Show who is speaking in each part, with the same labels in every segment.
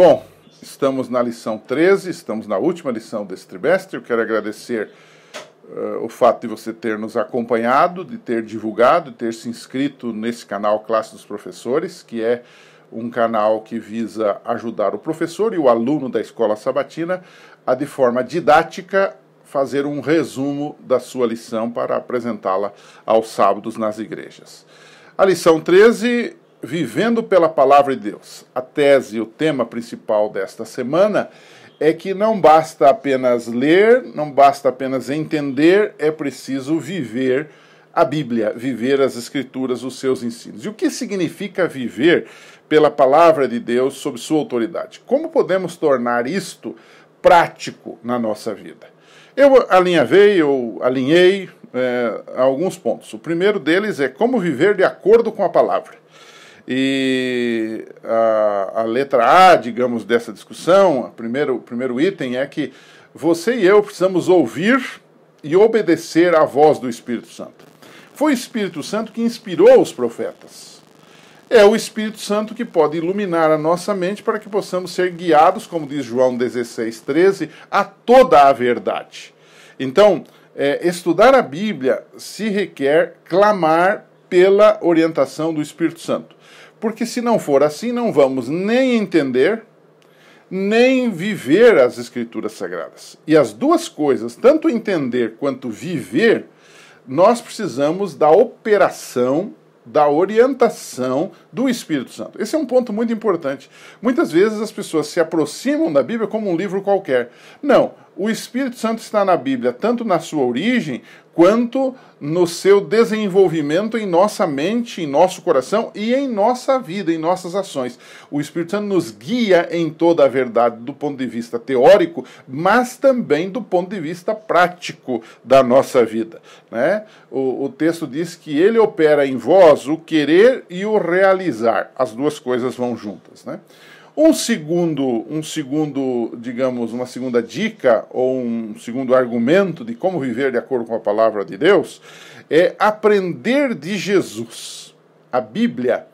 Speaker 1: Bom, estamos na lição 13, estamos na última lição desse trimestre. Eu quero agradecer o fato de você ter nos acompanhado, de ter divulgado, de ter se inscrito nesse canal Classe dos Professores, que é um canal que visa ajudar o professor e o aluno da Escola Sabatina a, de forma didática, fazer um resumo da sua lição para apresentá-la aos sábados nas igrejas. A lição 13, Vivendo pela Palavra de Deus. A tese, o tema principal desta semana é que não basta apenas ler, não basta apenas entender, é preciso viver a Bíblia, viver as Escrituras, os seus ensinos. E o que significa viver pela Palavra de Deus sob sua autoridade? Como podemos tornar isto prático na nossa vida? Eu alinhei alguns pontos. O primeiro deles é como viver de acordo com a Palavra. E a letra A, digamos, dessa discussão, o primeiro item é que você e eu precisamos ouvir e obedecer à voz do Espírito Santo. Foi o Espírito Santo que inspirou os profetas. É o Espírito Santo que pode iluminar a nossa mente para que possamos ser guiados, como diz João 16:13, a toda a verdade. Então, estudar a Bíblia se requer clamar pela orientação do Espírito Santo. Porque se não for assim, não vamos nem entender, nem viver as Escrituras Sagradas. E as duas coisas, tanto entender quanto viver, nós precisamos da operação, da orientação do Espírito Santo. Esse é um ponto muito importante. Muitas vezes as pessoas se aproximam da Bíblia como um livro qualquer. Não, o Espírito Santo está na Bíblia, tanto na sua origem, quanto no seu desenvolvimento em nossa mente, em nosso coração e em nossa vida, em nossas ações. O Espírito Santo nos guia em toda a verdade do ponto de vista teórico, mas também do ponto de vista prático da nossa vida, né? O texto diz que ele opera em vós o querer e o realizar. As duas coisas vão juntas, né? Digamos, uma segunda dica ou um segundo argumento de como viver de acordo com a palavra de Deus é aprender de Jesus. A Bíblia,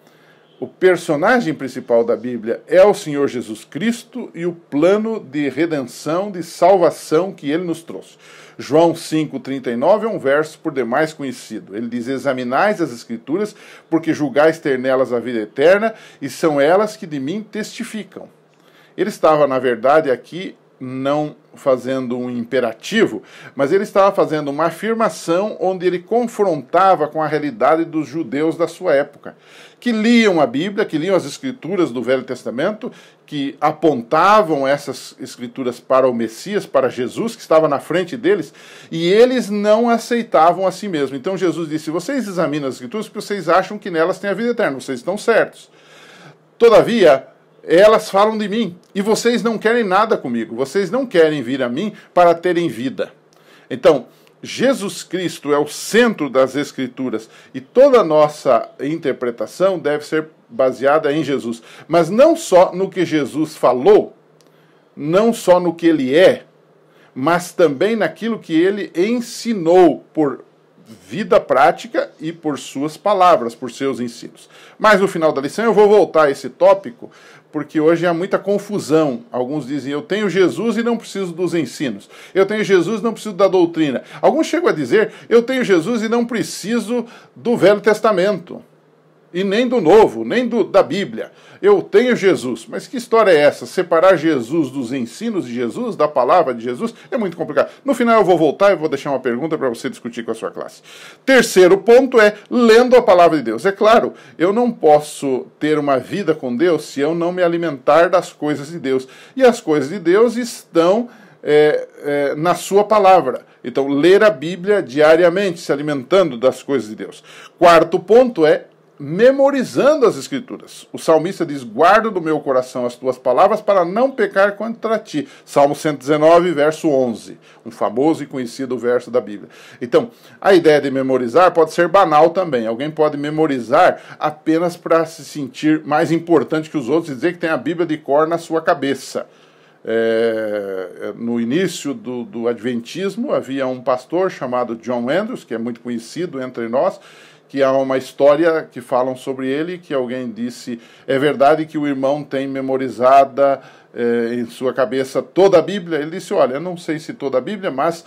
Speaker 1: o personagem principal da Bíblia é o Senhor Jesus Cristo e o plano de redenção, de salvação que ele nos trouxe. João 5,39 é um verso por demais conhecido. Ele diz: examinais as Escrituras, porque julgais ter nelas a vida eterna, e são elas que de mim testificam. Ele estava, na verdade, aqui não fazendo um imperativo, mas ele estava fazendo uma afirmação onde ele confrontava com a realidade dos judeus da sua época, que liam a Bíblia, que liam as Escrituras do Velho Testamento, que apontavam essas Escrituras para o Messias, para Jesus, que estava na frente deles, e eles não aceitavam a si mesmos. Então Jesus disse: vocês examinam as Escrituras porque vocês acham que nelas tem a vida eterna, vocês estão certos. Todavia, elas falam de mim, e vocês não querem nada comigo, vocês não querem vir a mim para terem vida. Então, Jesus Cristo é o centro das Escrituras, e toda a nossa interpretação deve ser baseada em Jesus. Mas não só no que Jesus falou, não só no que ele é, mas também naquilo que ele ensinou por vida prática e por suas palavras, por seus ensinos. Mas no final da lição eu vou voltar a esse tópico, porque hoje há muita confusão. Alguns dizem: eu tenho Jesus e não preciso dos ensinos. Eu tenho Jesus e não preciso da doutrina. Alguns chegam a dizer: eu tenho Jesus e não preciso do Velho Testamento. E nem do Novo, nem da Bíblia. Eu tenho Jesus. Mas que história é essa? Separar Jesus dos ensinos de Jesus, da palavra de Jesus, é muito complicado. No final eu vou voltar e vou deixar uma pergunta para você discutir com a sua classe. Terceiro ponto é lendo a palavra de Deus. É claro, eu não posso ter uma vida com Deus se eu não me alimentar das coisas de Deus. E as coisas de Deus estão na sua palavra. Então, ler a Bíblia diariamente, se alimentando das coisas de Deus. Quarto ponto é memorizando as Escrituras. O salmista diz: guardo no meu coração as tuas palavras para não pecar contra ti. Salmo 119, verso 11. Um famoso e conhecido verso da Bíblia. Então, a ideia de memorizar pode ser banal também. Alguém pode memorizar apenas para se sentir mais importante que os outros e dizer que tem a Bíblia de cor na sua cabeça. No início do Adventismo, havia um pastor chamado John Andrews, que é muito conhecido entre nós, que há uma história que falam sobre ele, que alguém disse, é verdade que o irmão tem memorizada em sua cabeça toda a Bíblia? Ele disse, olha, eu não sei se toda a Bíblia, mas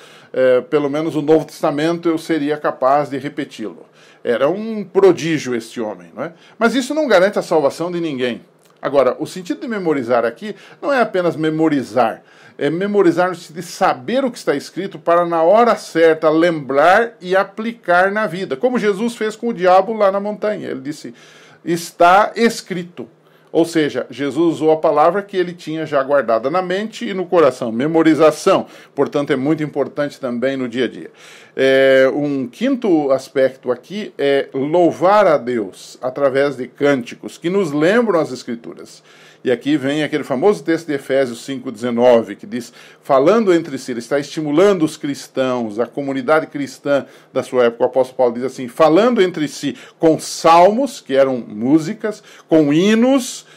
Speaker 1: pelo menos o Novo Testamento eu seria capaz de repeti-lo. Era um prodígio este homem, não é? Mas isso não garante a salvação de ninguém. Agora, o sentido de memorizar aqui não é apenas memorizar, é memorizar no sentido de saber o que está escrito para, na hora certa, lembrar e aplicar na vida. Como Jesus fez com o diabo lá na montanha. Ele disse, está escrito. Ou seja, Jesus usou a palavra que ele tinha já guardada na mente e no coração. Memorização, portanto, é muito importante também no dia a dia. Um quinto aspecto aqui é louvar a Deus através de cânticos que nos lembram as Escrituras. E aqui vem aquele famoso texto de Efésios 5,19, que diz, falando entre si, ele está estimulando os cristãos, a comunidade cristã da sua época. O apóstolo Paulo diz assim, falando entre si com salmos, que eram músicas, com hinos,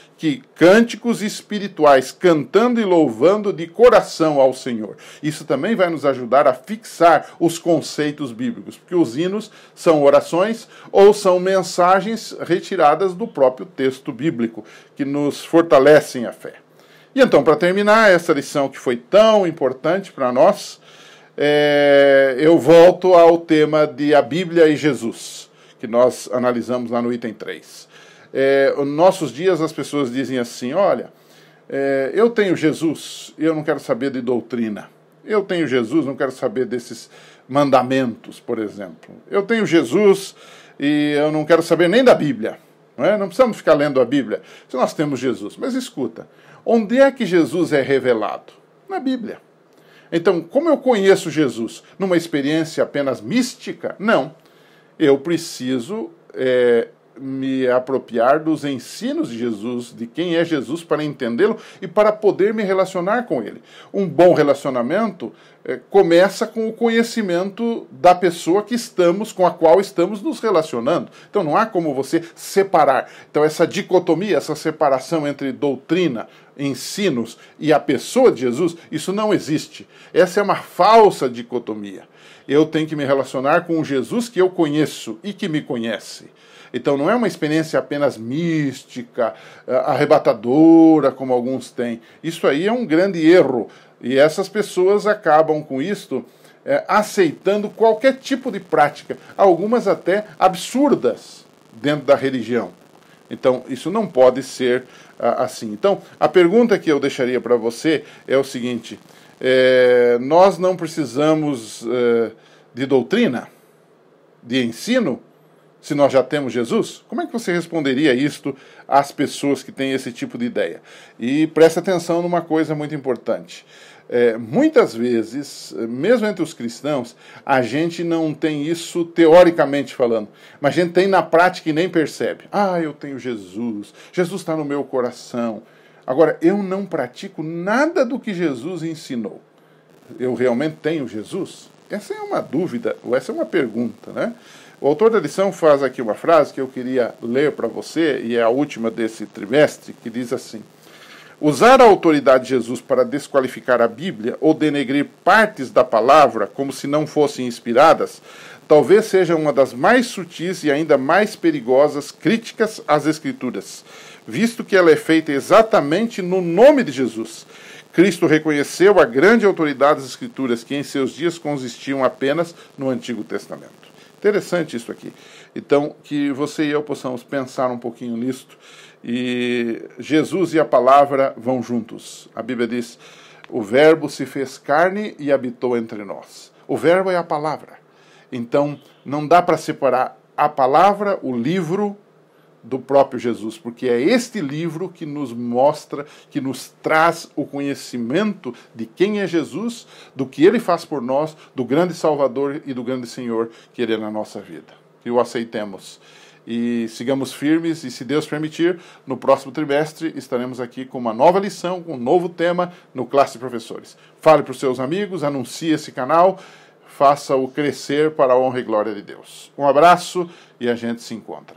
Speaker 1: cânticos espirituais, cantando e louvando de coração ao Senhor. Isso também vai nos ajudar a fixar os conceitos bíblicos, porque os hinos são orações ou são mensagens retiradas do próprio texto bíblico, que nos fortalecem a fé. E então, para terminar essa lição que foi tão importante para nós, eu volto ao tema de a Bíblia e Jesus, que nós analisamos lá no item 3. Nos nossos dias as pessoas dizem assim, olha, eu tenho Jesus e eu não quero saber de doutrina. Eu tenho Jesus, não quero saber desses mandamentos, por exemplo. Eu tenho Jesus e eu não quero saber nem da Bíblia. Não precisamos ficar lendo a Bíblia se nós temos Jesus. Mas escuta, onde é que Jesus é revelado? Na Bíblia. Então, como eu conheço Jesus? Numa experiência apenas mística? Não. Eu preciso me apropriar dos ensinos de Jesus, de quem é Jesus, para entendê-lo e para poder me relacionar com ele. Um bom relacionamento começa com o conhecimento da pessoa com a qual estamos nos relacionando. Então não há como você separar. Então essa dicotomia, essa separação entre doutrina, ensinos e a pessoa de Jesus, isso não existe. Essa é uma falsa dicotomia. Eu tenho que me relacionar com o Jesus que eu conheço e que me conhece. Então não é uma experiência apenas mística, arrebatadora, como alguns têm. Isso aí é um grande erro. E essas pessoas acabam com isto aceitando qualquer tipo de prática, algumas até absurdas dentro da religião. Então isso não pode ser assim. Então a pergunta que eu deixaria para você é o seguinte, nós não precisamos de doutrina, de ensino, se nós já temos Jesus? Como é que você responderia isto às pessoas que têm esse tipo de ideia? E presta atenção numa coisa muito importante. Muitas vezes, mesmo entre os cristãos, a gente não tem isso teoricamente falando, mas a gente tem na prática e nem percebe. Eu tenho Jesus, Jesus está no meu coração. Agora, eu não pratico nada do que Jesus ensinou. Eu realmente tenho Jesus? Essa é uma dúvida, ou essa é uma pergunta, né? O autor da lição faz aqui uma frase que eu queria ler para você, e é a última desse trimestre, que diz assim: usar a autoridade de Jesus para desqualificar a Bíblia ou denegrir partes da palavra como se não fossem inspiradas, talvez seja uma das mais sutis e ainda mais perigosas críticas às Escrituras, visto que ela é feita exatamente no nome de Jesus. Cristo reconheceu a grande autoridade das Escrituras, que em seus dias consistiam apenas no Antigo Testamento. Interessante isso aqui. Então, que você e eu possamos pensar um pouquinho nisto. E Jesus e a palavra vão juntos. A Bíblia diz, o verbo se fez carne e habitou entre nós. O verbo é a palavra. Então, não dá para separar a palavra, o livro, do próprio Jesus, porque é este livro que nos mostra, que nos traz o conhecimento de quem é Jesus, do que ele faz por nós, do grande Salvador e do grande Senhor que ele é na nossa vida. Que o aceitemos e sigamos firmes, e se Deus permitir, no próximo trimestre estaremos aqui com uma nova lição, com um novo tema no Classe de Professores. Fale para os seus amigos, anuncie esse canal, faça-o crescer para a honra e glória de Deus. Um abraço e a gente se encontra.